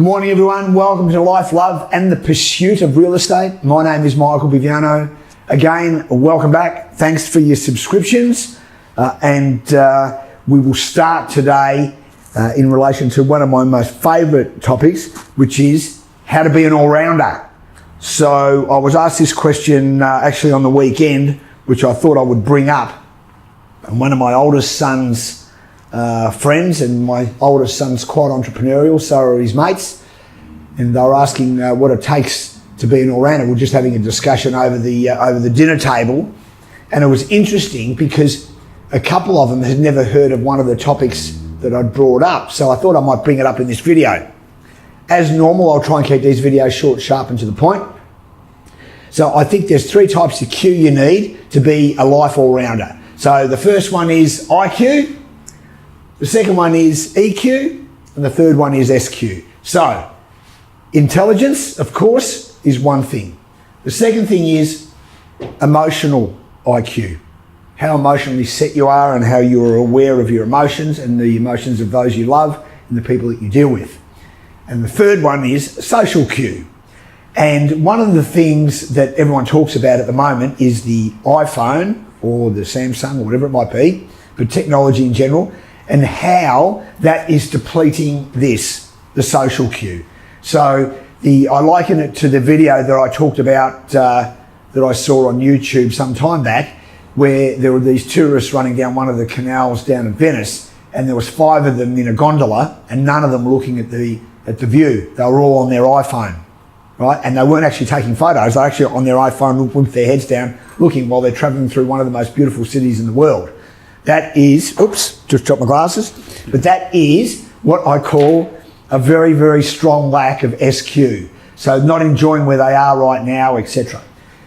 Good morning, everyone. Welcome to Life, Love and the Pursuit of Real Estate. My name is Michael Biviano. Again, welcome back. Thanks for your subscriptions. We will start today in relation to one of my most favourite topics, which is how to be an all-rounder. So I was asked this question actually on the weekend, which I thought I would bring up. And one of my oldest son's friends, and my oldest son's quite entrepreneurial, so are his mates, and they were asking what it takes to be an all-rounder. We're just having a discussion over the dinner table, and it was interesting because a couple of them had never heard of one of the topics that I'd brought up, so I thought I might bring it up in this video. As normal, I'll try and keep these videos short, sharp and to the point. So I think there's three types of Q you need to be a life all-rounder. So the first one is IQ, the second one is EQ, and the third one is SQ. So, intelligence, of course, is one thing. The second thing is emotional IQ. How emotionally set you are and how you're aware of your emotions and the emotions of those you love and the people that you deal with. And the third one is social Q. And one of the things that everyone talks about at the moment is the iPhone or the Samsung or whatever it might be, but technology in general, and how that is depleting the social cue. So I liken it to the video that I talked about that I saw on YouTube some time back, where there were these tourists running down one of the canals down in Venice, and there was 5 of them in a gondola, and none of them looking at the view. They were all on their iPhone, right? And they weren't actually taking photos. They're actually on their iPhone with their heads down, looking while they're traveling through one of the most beautiful cities in the world. That is, oops, just dropped my glasses, but that is what I call a very, very strong lack of SQ. So not enjoying where they are right now, etc.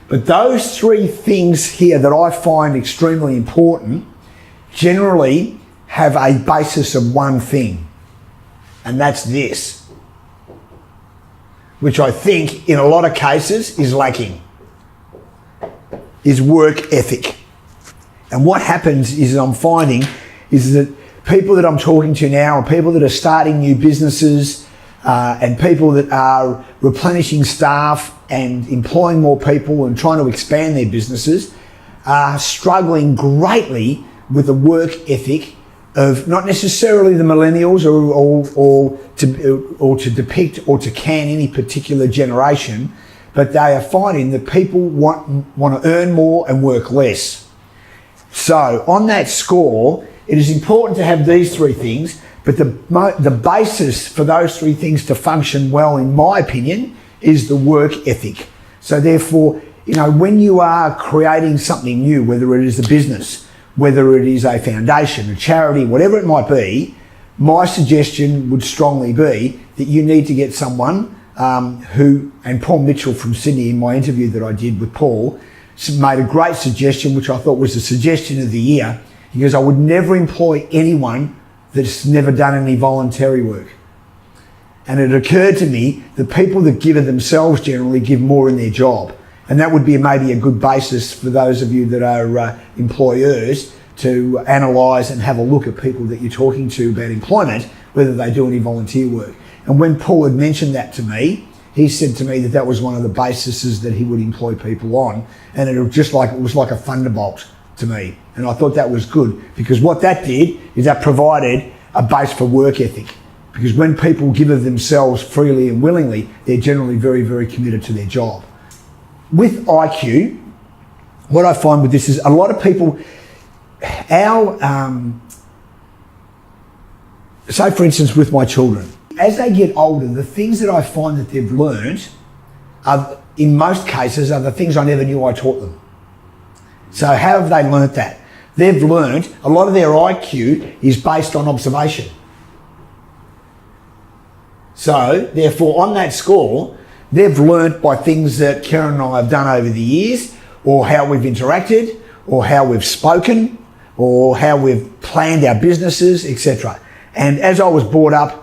But those three things here that I find extremely important generally have a basis of one thing, and that's this, which I think in a lot of cases is lacking, is work ethic. And what happens is I'm finding is that people that I'm talking to now are people that are starting new businesses and people that are replenishing staff and employing more people and trying to expand their businesses are struggling greatly with the work ethic of not necessarily the millennials or to depict or to can any particular generation, but they are finding that people want to earn more and work less. So on that score, it is important to have these three things, but the basis for those three things to function well, in my opinion, is the work ethic. So therefore, when you are creating something new, whether it is a business, whether it is a foundation, a charity, whatever it might be, my suggestion would strongly be that you need to get someone and Paul Mitchell from Sydney, in my interview that I did with Paul, made a great suggestion, which I thought was the suggestion of the year. He goes, I would never employ anyone that's never done any voluntary work. And it occurred to me that people that give of themselves generally give more in their job. And that would be maybe a good basis for those of you that are employers to analyse and have a look at people that you're talking to about employment, whether they do any volunteer work. And when Paul had mentioned that to me, he said to me that that was one of the bases that he would employ people on, and it was like a thunderbolt to me. And I thought that was good, because what that did is that provided a base for work ethic. Because when people give of themselves freely and willingly, they're generally very, very committed to their job. With IQ, what I find with this is a lot of people, say for instance with my children, as they get older, the things that I find that they've learned are, in most cases, are the things I never knew I taught them. So how have they learnt that? They've learnt, a lot of their IQ is based on observation. So, therefore, on that score, they've learnt by things that Karen and I have done over the years, or how we've interacted, or how we've spoken, or how we've planned our businesses, etc. And as I was brought up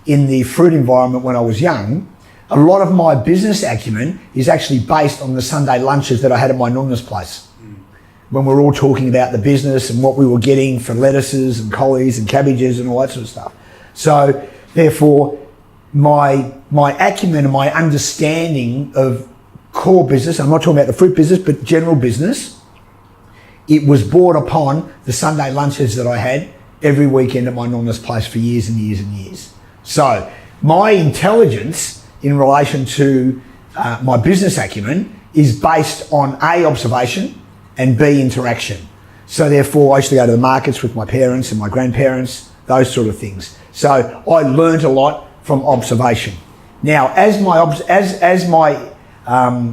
in the fruit environment when I was young, a lot of my business acumen is actually based on the Sunday lunches that I had at my nonna's place. When we're all talking about the business and what we were getting for lettuces and collies and cabbages and all that sort of stuff. So therefore, my acumen and my understanding of core business, I'm not talking about the fruit business, but general business, it was brought upon the Sunday lunches that I had every weekend at my nonna's place for years and years and years. So my intelligence in relation to my business acumen is based on A, observation, and B, interaction. So therefore I used to go to the markets with my parents and my grandparents, those sort of things. So I learned a lot from observation. Now, as my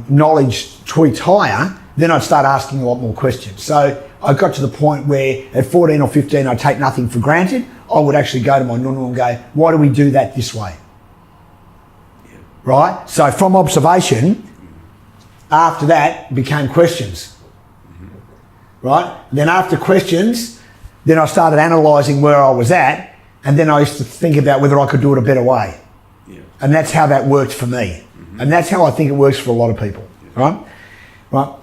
knowledge tweaked higher, then I'd start asking a lot more questions. So I got to the point where at 14 or 15, I'd take nothing for granted. I would actually go to my nonna and go, why do we do that this way? Yeah. Right? So from observation, after that became questions. Right? Then after questions, then I started analysing where I was at, and then I used to think about whether I could do it a better way. Yeah. And that's how that worked for me. And that's how I think it works for a lot of people. Yeah. Right?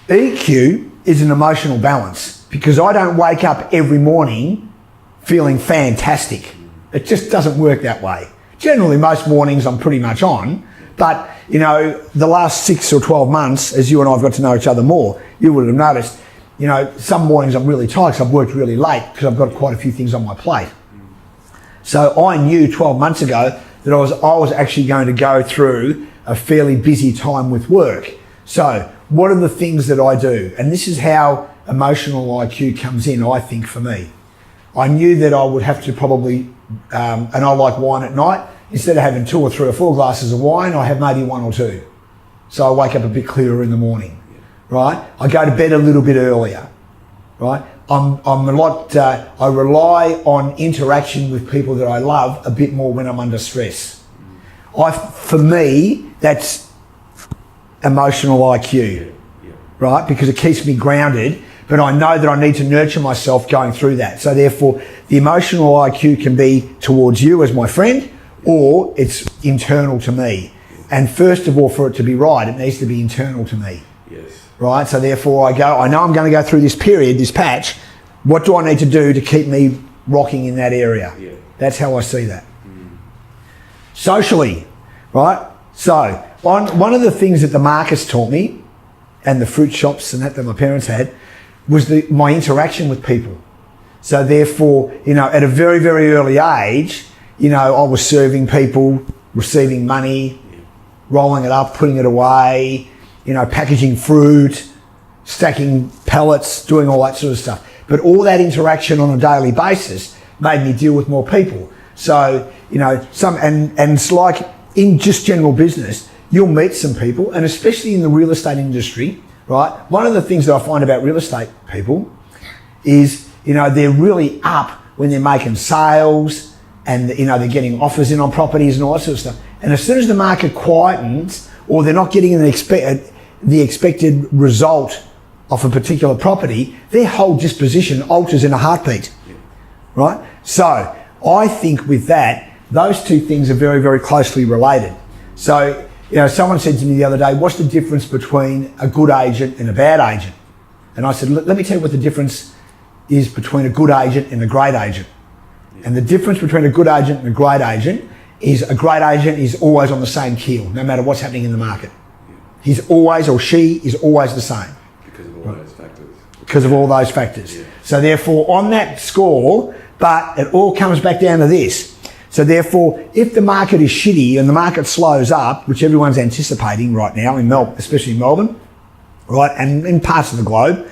EQ is an emotional balance, because I don't wake up every morning feeling fantastic. It just doesn't work that way. Generally, most mornings I'm pretty much on, but you know, the last 6 or 12 months, as you and I have got to know each other more, you would have noticed, you know, some mornings I'm really tired because I've worked really late because I've got quite a few things on my plate. So I knew 12 months ago that I was actually going to go through a fairly busy time with work. So what are the things that I do? And this is how emotional IQ comes in, I think, for me. I knew that I would have to probably, and I like wine at night, instead of having 2 or 3 or 4 glasses of wine, I have maybe 1 or 2. So I wake up a bit clearer in the morning. Right? I go to bed a little bit earlier, right? I rely on interaction with people that I love a bit more when I'm under stress. For me, that's emotional IQ, right? Because it keeps me grounded, but I know that I need to nurture myself going through that. So therefore, the emotional IQ can be towards you as my friend, or it's internal to me. And first of all, for it to be right, it needs to be internal to me. Yes. Right, so therefore I know I'm going to go through this period, this patch. What do I need to do to keep me rocking in that area? Yeah. That's how I see that. Socially, right? So one of the things that the markets taught me, and the fruit shops and that my parents had, was my interaction with people. So therefore, you know, at a very, very early age, you know, I was serving people, receiving money, rolling it up, putting it away, you know, packaging fruit, stacking pallets, doing all that sort of stuff. But all that interaction on a daily basis made me deal with more people. So, you know, and it's like in just general business, you'll meet some people, and especially in the real estate industry, right? One of the things that I find about real estate people is, you know, they're really up when they're making sales and, you know, they're getting offers in on properties and all that sort of stuff. And as soon as the market quietens, or they're not getting the expected result of a particular property, their whole disposition alters in a heartbeat, right? So I think with that, those two things are very, very closely related. So, you know, someone said to me the other day, what's the difference between a good agent and a bad agent? And I said, let me tell you what the difference is between a good agent and a great agent. And the difference between a good agent and a great agent is a great agent is always on the same keel, no matter what's happening in the market. He's always, or she is always the same. Because of all those factors. Because of all those factors. Yeah. So therefore, on that score, but it all comes back down to this. So therefore, if the market is shitty and the market slows up, which everyone's anticipating right now in Melbourne, especially in Melbourne, right, and in parts of the globe,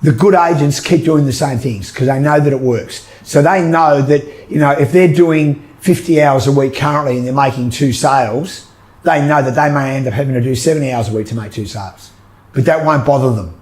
the good agents keep doing the same things because they know that it works. So they know that, you know, if they're doing 50 hours a week currently and they're making 2 sales, they know that they may end up having to do 70 hours a week to make 2 sales. But that won't bother them.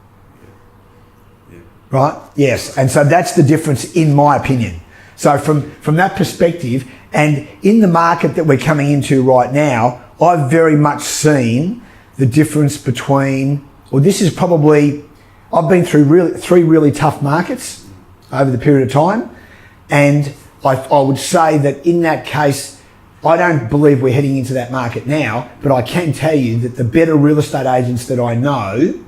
Yeah. Right? Yes. And so that's the difference in my opinion. So from that perspective, and in the market that we're coming into right now, I've very much seen the difference between, well, this is probably, I've been through 3 really tough markets over the period of time. And I would say that in that case, I don't believe we're heading into that market now, but I can tell you that the better real estate agents that I know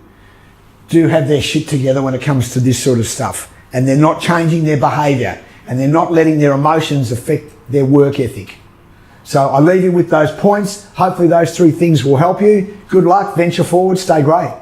do have their shit together when it comes to this sort of stuff. And they're not changing their behaviour, and they're not letting their emotions affect their work ethic. So I leave you with those points. Hopefully those 3 things will help you. Good luck, venture forward, stay great.